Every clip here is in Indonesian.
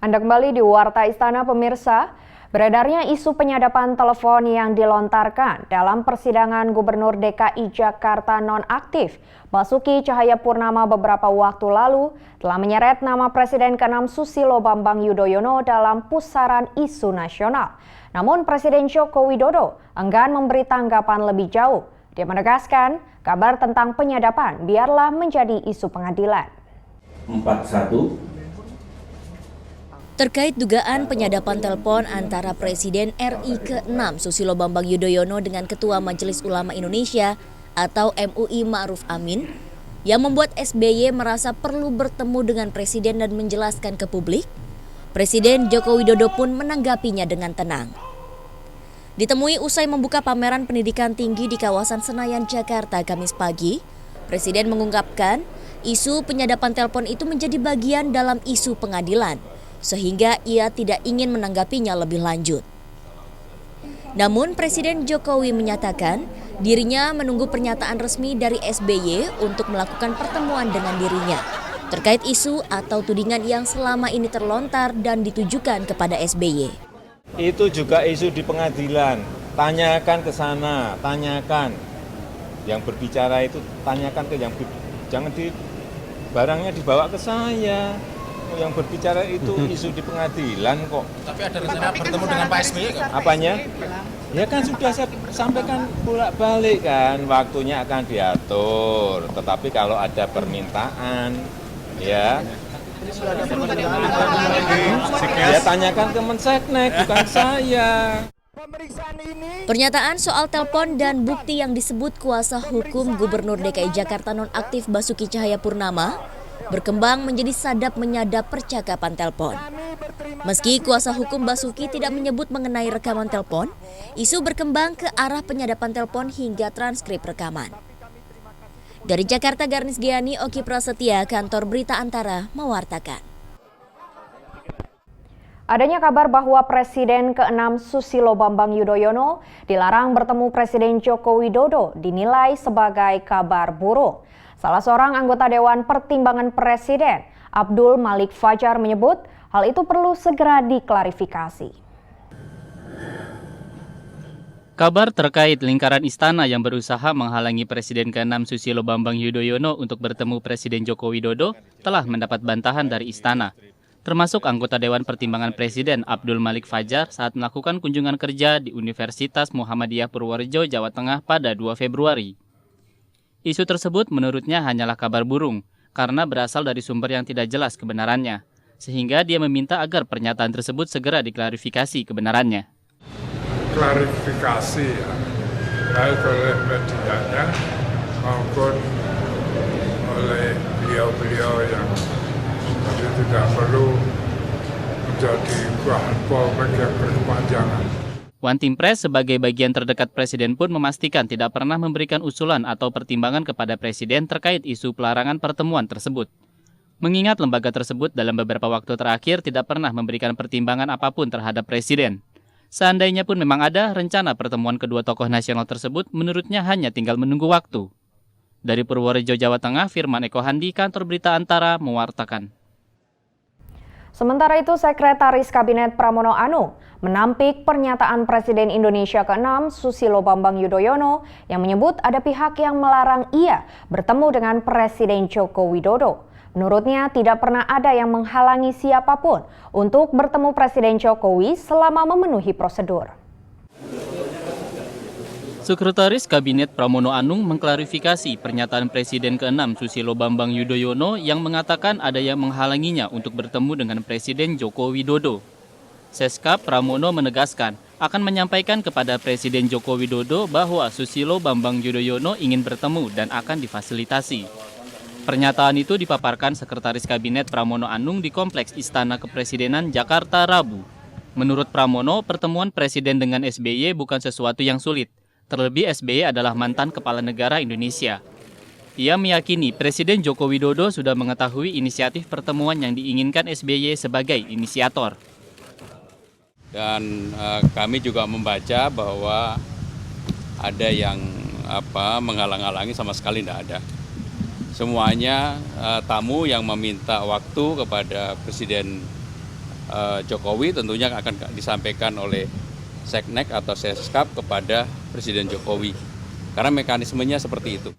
Anda kembali di Warta Istana pemirsa. Beredarnya isu penyadapan telepon yang dilontarkan dalam persidangan Gubernur DKI Jakarta nonaktif Basuki Cahayapurnama beberapa waktu lalu telah menyeret nama Presiden ke-6 Susilo Bambang Yudhoyono dalam pusaran isu nasional. Namun Presiden Joko Widodo enggan memberi tanggapan lebih jauh. Dia menegaskan kabar tentang penyadapan biarlah menjadi isu pengadilan. 41 Terkait dugaan penyadapan telepon antara Presiden RI ke-6 Susilo Bambang Yudhoyono dengan Ketua Majelis Ulama Indonesia atau MUI Ma'ruf Amin yang membuat SBY merasa perlu bertemu dengan Presiden dan menjelaskan ke publik, Presiden Joko Widodo pun menanggapinya dengan tenang. Ditemui usai membuka pameran pendidikan tinggi di kawasan Senayan, Jakarta, Kamis pagi, Presiden mengungkapkan isu penyadapan telepon itu menjadi bagian dalam isu pengadilan, sehingga ia tidak ingin menanggapinya lebih lanjut. Namun Presiden Jokowi menyatakan dirinya menunggu pernyataan resmi dari SBY untuk melakukan pertemuan dengan dirinya terkait isu atau tudingan yang selama ini terlontar dan ditujukan kepada SBY. Itu juga isu di pengadilan, tanyakan ke sana, tanyakan. Yang berbicara itu tanyakan ke yang jangan barangnya dibawa ke saya. Yang berbicara itu isu di pengadilan kok. Tapi ada rencana bertemu dengan Pak SBY kan? Apanya? Ya kan sudah saya sampaikan bolak-balik kan, waktunya akan diatur. Tetapi kalau ada permintaan, ya tanyakan ke Menseknek, bukan saya. Pernyataan soal telepon dan bukti yang disebut kuasa hukum Gubernur DKI Jakarta nonaktif Basuki Cahayapurnama berkembang menjadi sadap menyadap percakapan telepon. Meski kuasa hukum Basuki tidak menyebut mengenai rekaman telepon, isu berkembang ke arah penyadapan telepon hingga transkrip rekaman. Dari Jakarta, Garnis Giani, Oki Prasetya, Kantor Berita Antara, mewartakan. Adanya kabar bahwa Presiden ke-6 Susilo Bambang Yudhoyono dilarang bertemu Presiden Joko Widodo dinilai sebagai kabar buruk. Salah seorang anggota Dewan Pertimbangan Presiden, Abdul Malik Fajar menyebut hal itu perlu segera diklarifikasi. Kabar terkait lingkaran istana yang berusaha menghalangi Presiden ke-6 Susilo Bambang Yudhoyono untuk bertemu Presiden Joko Widodo telah mendapat bantahan dari istana, termasuk anggota Dewan Pertimbangan Presiden Abdul Malik Fajar saat melakukan kunjungan kerja di Universitas Muhammadiyah Purworejo, Jawa Tengah pada 2 Februari. Isu tersebut menurutnya hanyalah kabar burung karena berasal dari sumber yang tidak jelas kebenarannya, sehingga dia meminta agar pernyataan tersebut segera diklarifikasi kebenarannya. Klarifikasi ya, baik oleh medianya maupun oleh beliau-beliau yang tidak perlu menjadi bahan polemik yang berkepanjangan. One Team Press sebagai bagian terdekat Presiden pun memastikan tidak pernah memberikan usulan atau pertimbangan kepada Presiden terkait isu pelarangan pertemuan tersebut. Mengingat lembaga tersebut dalam beberapa waktu terakhir tidak pernah memberikan pertimbangan apapun terhadap Presiden. Seandainya pun memang ada rencana pertemuan kedua tokoh nasional tersebut, menurutnya hanya tinggal menunggu waktu. Dari Purworejo, Jawa Tengah, Firman Eko Handi, Kantor Berita Antara, mewartakan. Sementara itu, Sekretaris Kabinet Pramono Anung menampik pernyataan Presiden Indonesia ke-6 Susilo Bambang Yudhoyono yang menyebut ada pihak yang melarang ia bertemu dengan Presiden Joko Widodo. Menurutnya tidak pernah ada yang menghalangi siapapun untuk bertemu Presiden Jokowi selama memenuhi prosedur. Sekretaris Kabinet Pramono Anung mengklarifikasi pernyataan Presiden ke-6 Susilo Bambang Yudhoyono yang mengatakan ada yang menghalanginya untuk bertemu dengan Presiden Joko Widodo. Seskap Pramono menegaskan akan menyampaikan kepada Presiden Joko Widodo bahwa Susilo Bambang Yudhoyono ingin bertemu dan akan difasilitasi. Pernyataan itu dipaparkan Sekretaris Kabinet Pramono Anung di Kompleks Istana Kepresidenan Jakarta Rabu. Menurut Pramono, pertemuan Presiden dengan SBY bukan sesuatu yang sulit. Terlebih SBY adalah mantan kepala negara Indonesia. Ia meyakini Presiden Joko Widodo sudah mengetahui inisiatif pertemuan yang diinginkan SBY sebagai inisiator. Dan kami juga membaca bahwa ada yang menghalang-halangi, sama sekali tidak ada. Semuanya tamu yang meminta waktu kepada Presiden Jokowi tentunya akan disampaikan oleh Seknek atau Seskap kepada Presiden Jokowi. Karena mekanismenya seperti itu.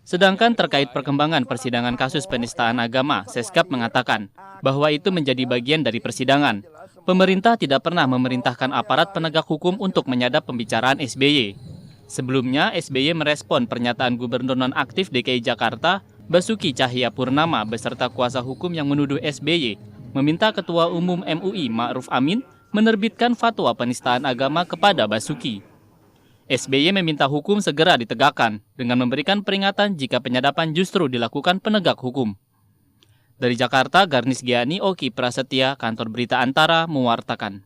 Sedangkan terkait perkembangan persidangan kasus penistaan agama, Seskap mengatakan bahwa itu menjadi bagian dari persidangan. Pemerintah tidak pernah memerintahkan aparat penegak hukum untuk menyadap pembicaraan SBY. Sebelumnya, SBY merespon pernyataan Gubernur nonaktif DKI Jakarta, Basuki Cahayapurnama beserta kuasa hukum yang menuduh SBY meminta Ketua Umum MUI Ma'ruf Amin menerbitkan fatwa penistaan agama kepada Basuki. SBY meminta hukum segera ditegakkan dengan memberikan peringatan jika penyadapan justru dilakukan penegak hukum. Dari Jakarta, Garnis Giani, Oki Prasetya, Kantor Berita Antara, mewartakan.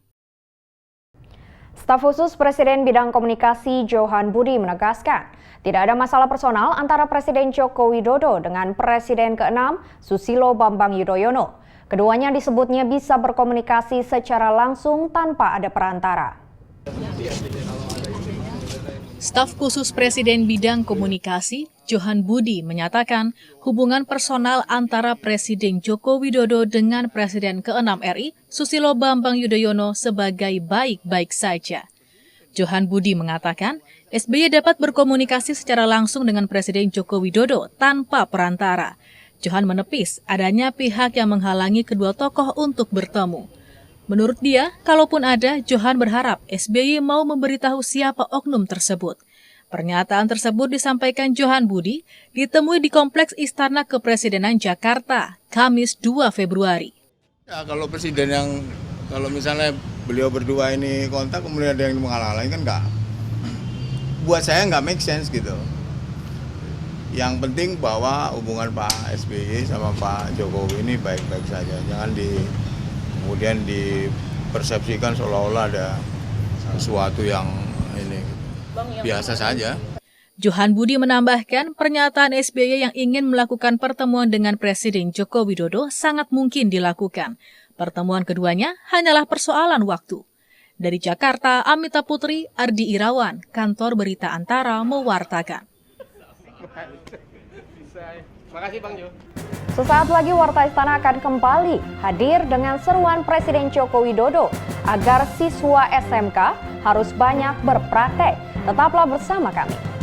Staf khusus Presiden Bidang Komunikasi Johan Budi menegaskan, tidak ada masalah personal antara Presiden Joko Widodo dengan Presiden ke-6 Susilo Bambang Yudhoyono. Keduanya disebutnya bisa berkomunikasi secara langsung tanpa ada perantara. Staf khusus Presiden Bidang Komunikasi, Johan Budi, menyatakan hubungan personal antara Presiden Joko Widodo dengan Presiden ke-6 RI, Susilo Bambang Yudhoyono sebagai baik-baik saja. Johan Budi mengatakan, SBY dapat berkomunikasi secara langsung dengan Presiden Joko Widodo tanpa perantara. Johan menepis adanya pihak yang menghalangi kedua tokoh untuk bertemu. Menurut dia, kalaupun ada, Johan berharap SBY mau memberitahu siapa oknum tersebut. Pernyataan tersebut disampaikan Johan Budi ditemui di Kompleks Istana Kepresidenan Jakarta, Kamis 2 Februari. Ya, kalau presiden kalau misalnya beliau berdua ini kontak, kemudian ada yang menghalang-halangi kan enggak. Buat saya nggak make sense gitu. Yang penting bahwa hubungan Pak SBY sama Pak Jokowi ini baik-baik saja. Jangan kemudian dipersepsikan seolah-olah ada sesuatu yang ini biasa saja. Johan Budi menambahkan pernyataan SBY yang ingin melakukan pertemuan dengan Presiden Joko Widodo sangat mungkin dilakukan. Pertemuan keduanya hanyalah persoalan waktu. Dari Jakarta, Amita Putri, Ardi Irawan, Kantor Berita Antara mewartakan. Makasih Bang Jo. Sesaat lagi Warta Istana akan kembali hadir dengan seruan Presiden Joko Widodo agar siswa SMK harus banyak berpraktek. Tetaplah bersama kami.